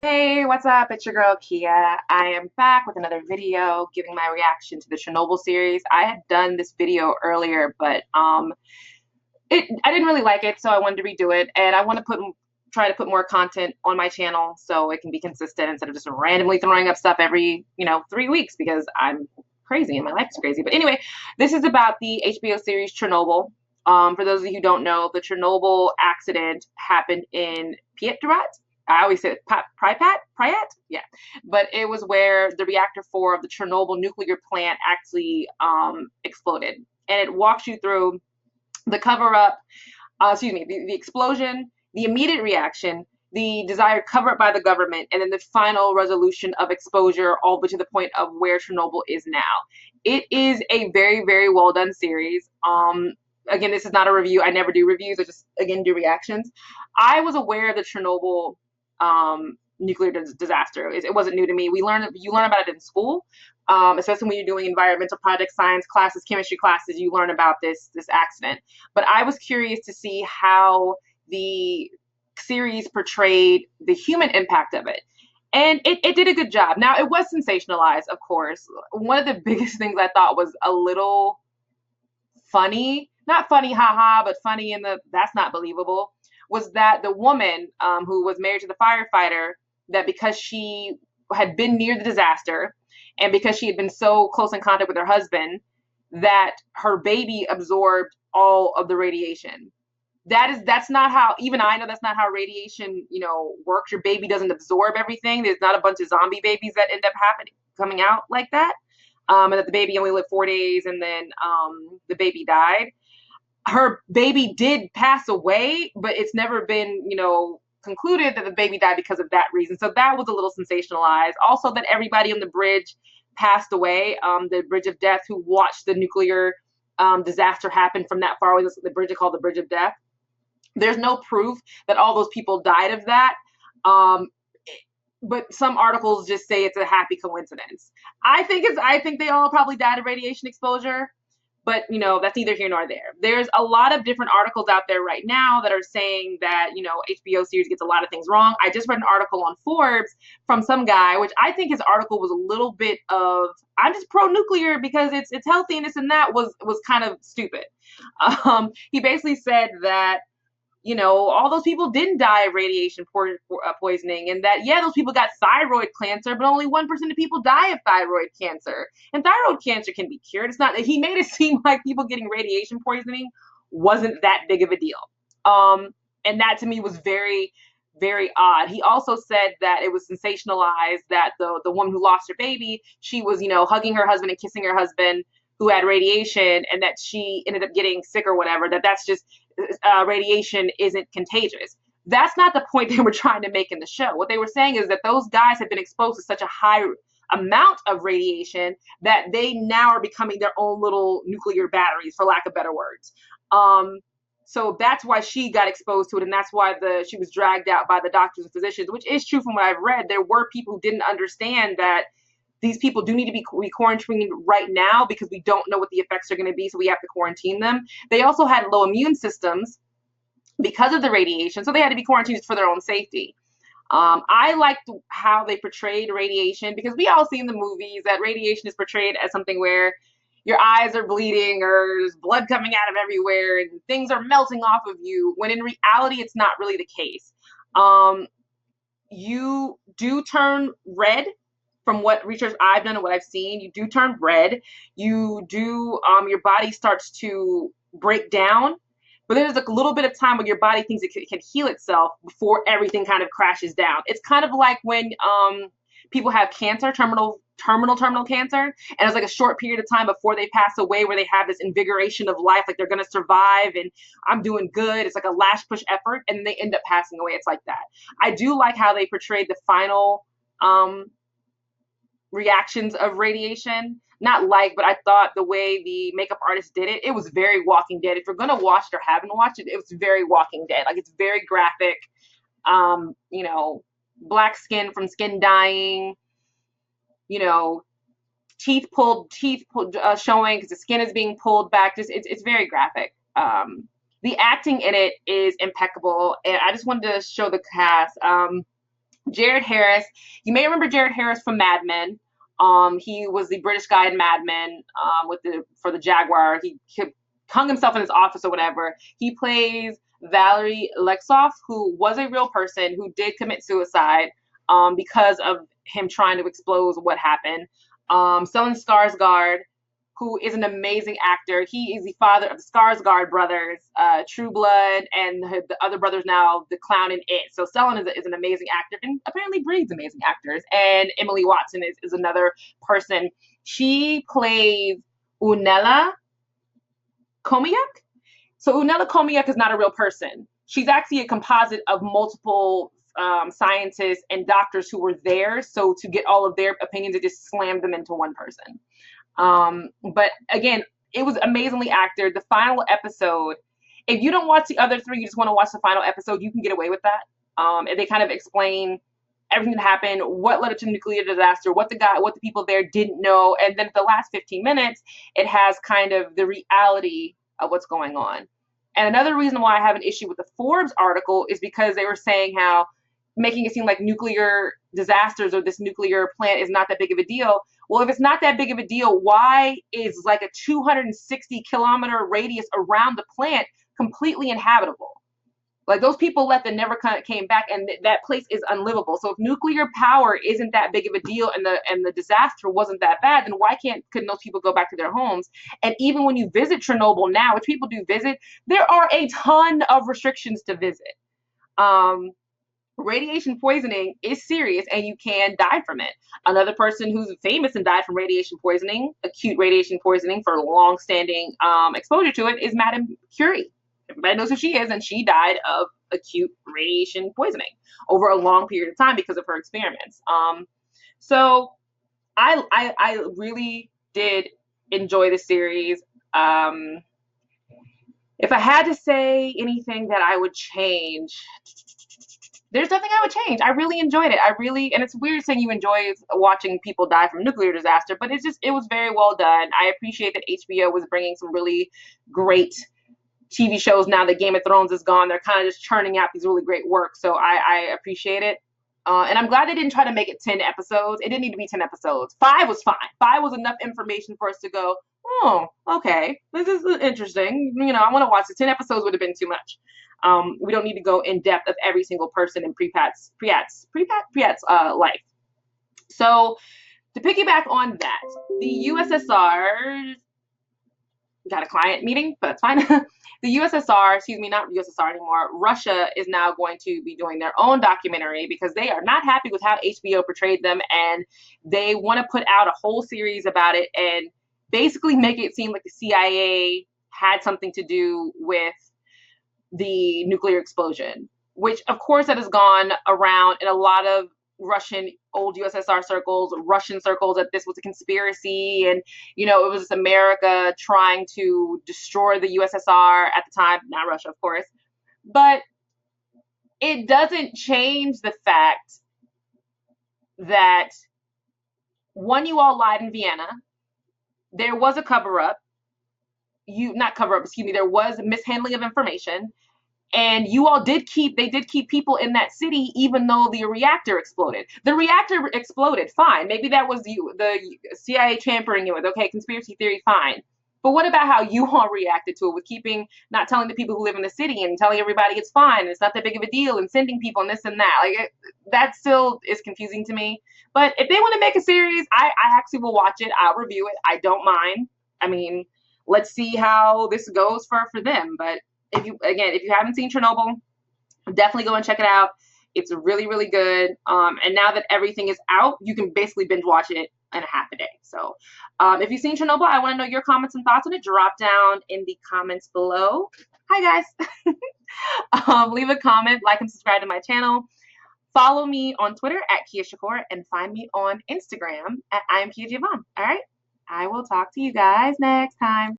Hey, what's up? It's your girl Kia. I am back with another video giving my reaction to the Chernobyl series. I had done this video earlier, but I didn't really like it, so I wanted to redo it, and I want to try to put more content on my channel so it can be consistent instead of just randomly throwing up stuff every 3 weeks because I'm crazy and my life's crazy. But anyway, this is about the HBO series Chernobyl. For those of you who don't know, the Chernobyl accident happened in Pietrograd. I always say Pripyat, yeah. But it was where the reactor 4 of the Chernobyl nuclear plant actually exploded, and it walks you through the cover up, the explosion, the immediate reaction, the desired cover up by the government, and then the final resolution of exposure, all the way to the point of where Chernobyl is now. It is a very, very well done series. Again, this is not a review. I never do reviews. I just, again, do reactions. I was aware of the Chernobyl nuclear disaster. It wasn't new to me. You learn about it in school, especially when you're doing environmental project science classes, chemistry classes. You learn about this accident. But I was curious to see how the series portrayed the human impact of it. And it did a good job. Now, it was sensationalized, of course. One of the biggest things I thought was a little funny, not funny, haha, but funny in the that's not believable, was that the woman who was married to the firefighter, that because she had been near the disaster and because she had been so close in contact with her husband, that her baby absorbed all of the radiation. That's not how, even I know that's not how radiation, works. Your baby doesn't absorb everything. There's not a bunch of zombie babies that end up coming out like that. And that the baby only lived 4 days and then the baby died. Her baby did pass away, but it's never been, concluded that the baby died because of that reason. So that was a little sensationalized. Also, that everybody on the bridge passed away, the bridge of death, who watched the nuclear disaster happen from that far away. The bridge is called the Bridge of Death. There's no proof that all those people died of that. But some articles just say it's a happy coincidence. I think they all probably died of radiation exposure, but that's neither here nor there. There's a lot of different articles out there right now that are saying that HBO series gets a lot of things wrong. I just read an article on Forbes from some guy, which I think his article was a little bit of, I'm just pro nuclear because it's healthy and this and that, was kind of stupid. He basically said that all those people didn't die of radiation poisoning, and that, yeah, those people got thyroid cancer, but only 1% of people die of thyroid cancer. And thyroid cancer can be cured. It's not, he made it seem like people getting radiation poisoning wasn't that big of a deal. And that to me was very, very odd. He also said that it was sensationalized that the woman who lost her baby, she was, hugging her husband and kissing her husband who had radiation, and that she ended up getting sick or whatever, that's just radiation isn't contagious. That's not the point they were trying to make in the show. What they were saying is that those guys have been exposed to such a high amount of radiation that they now are becoming their own little nuclear batteries, for lack of better words. So that's why she got exposed to it, and that's why she was dragged out by the doctors and physicians, which is true from what I've read. There were people who didn't understand that these people do need to be quarantined right now because we don't know what the effects are going to be, so we have to quarantine them. They also had low immune systems because of the radiation, so they had to be quarantined for their own safety. I liked how they portrayed radiation, because we all see in the movies that radiation is portrayed as something where your eyes are bleeding or there's blood coming out of everywhere and things are melting off of you, when in reality it's not really the case. You do turn red. From what research I've done and what I've seen, you do turn red. You do, your body starts to break down, but there's a little bit of time when your body thinks it can heal itself before everything kind of crashes down. It's kind of like when people have cancer, terminal cancer, and it's like a short period of time before they pass away where they have this invigoration of life, like they're going to survive and I'm doing good. It's like a last push effort, and they end up passing away. It's like that. I do like how they portrayed the final reactions of radiation. Not like, but I thought the way the makeup artist did it, it was very Walking Dead. If you're gonna watch it or haven't watched it, it was very Walking Dead. Like, it's very graphic. Black skin from skin dying. Teeth pulled, showing because the skin is being pulled back. Just it's very graphic. The acting in it is impeccable, and I just wanted to show the cast. Jared Harris, you may remember Jared Harris from Mad Men. He was the British guy in Mad Men, with the for the Jaguar. He hung himself in his office or whatever. He plays Valerie Lexoff, who was a real person who did commit suicide, because of him trying to expose what happened. Stellan Skarsgård, who is an amazing actor. He is the father of the Skarsgård brothers, True Blood, and the other brothers now, the clown in It. So Stellan is an amazing actor and apparently breeds amazing actors. And Emily Watson is another person. She plays Unela Komiak. So Unela Komiak is not a real person. She's actually a composite of multiple scientists and doctors who were there. So to get all of their opinions, it just slammed them into one person. But again, it was amazingly acted. The final episode, if you don't watch the other three, you just want to watch the final episode, you can get away with that. And they kind of explain everything that happened, what led to the nuclear disaster, what the people there didn't know, and then the last 15 minutes, it has kind of the reality of what's going on. And another reason why I have an issue with the Forbes article is because they were saying how making it seem like nuclear disasters or this nuclear plant is not that big of a deal. Well, if it's not that big of a deal, why is like a 260-kilometer radius around the plant completely inhabitable? Like those people left and never came back, and that place is unlivable. So if nuclear power isn't that big of a deal and the disaster wasn't that bad, then why couldn't those people go back to their homes? And even when you visit Chernobyl now, which people do visit, there are a ton of restrictions to visit. Radiation poisoning is serious and you can die from it. Another person who's famous and died from radiation poisoning, acute radiation poisoning for long-standing exposure to it, is Madame Curie. Everybody knows who she is, and she died of acute radiation poisoning over a long period of time because of her experiments. So I really did enjoy the series. If I had to say anything that I would change, there's nothing I would change. I really enjoyed it. And it's weird saying you enjoy watching people die from nuclear disaster, but it was very well done. I appreciate that HBO was bringing some really great TV shows now that Game of Thrones is gone. They're kind of just churning out these really great works. So I appreciate it. And I'm glad they didn't try to make it 10 episodes. It didn't need to be 10 episodes. 5 was fine. 5 was enough information for us to go, oh, okay, this is interesting. I want to watch it. 10 episodes would have been too much. We don't need to go in depth of every single person in Pripyat's life. So to piggyback on that, the USSR got a client meeting, but that's fine. The USSR, not USSR anymore, Russia is now going to be doing their own documentary because they are not happy with how HBO portrayed them, and they want to put out a whole series about it and basically make it seem like the CIA had something to do with the nuclear explosion, which of course that has gone around in a lot of Russian old USSR circles, Russian circles, that this was a conspiracy and it was just America trying to destroy the USSR at the time, not Russia, of course. But it doesn't change the fact that one, you all lied in Vienna. There was a cover-up. There was mishandling of information. And you all did keep people in that city, even though the reactor exploded. The reactor exploded, fine. Maybe that was the CIA tampering it with. Okay, conspiracy theory, fine. But what about how you all reacted to it with not telling the people who live in the city and telling everybody it's fine and it's not that big of a deal and sending people and this and that? That still is confusing to me. But if they want to make a series, I actually will watch it. I'll review it. I don't mind. I mean, let's see how this goes for them. But if you haven't seen Chernobyl, definitely go and check it out. It's really, really good. And now that everything is out, you can basically binge watch it in a half a day. So if you've seen Chernobyl, I want to know your comments and thoughts on it. Drop down in the comments below. Hi, guys. Leave a comment, like, and subscribe to my channel. Follow me on Twitter at Kia Shakur and find me on Instagram at I am Kia Javon. All right. I will talk to you guys next time.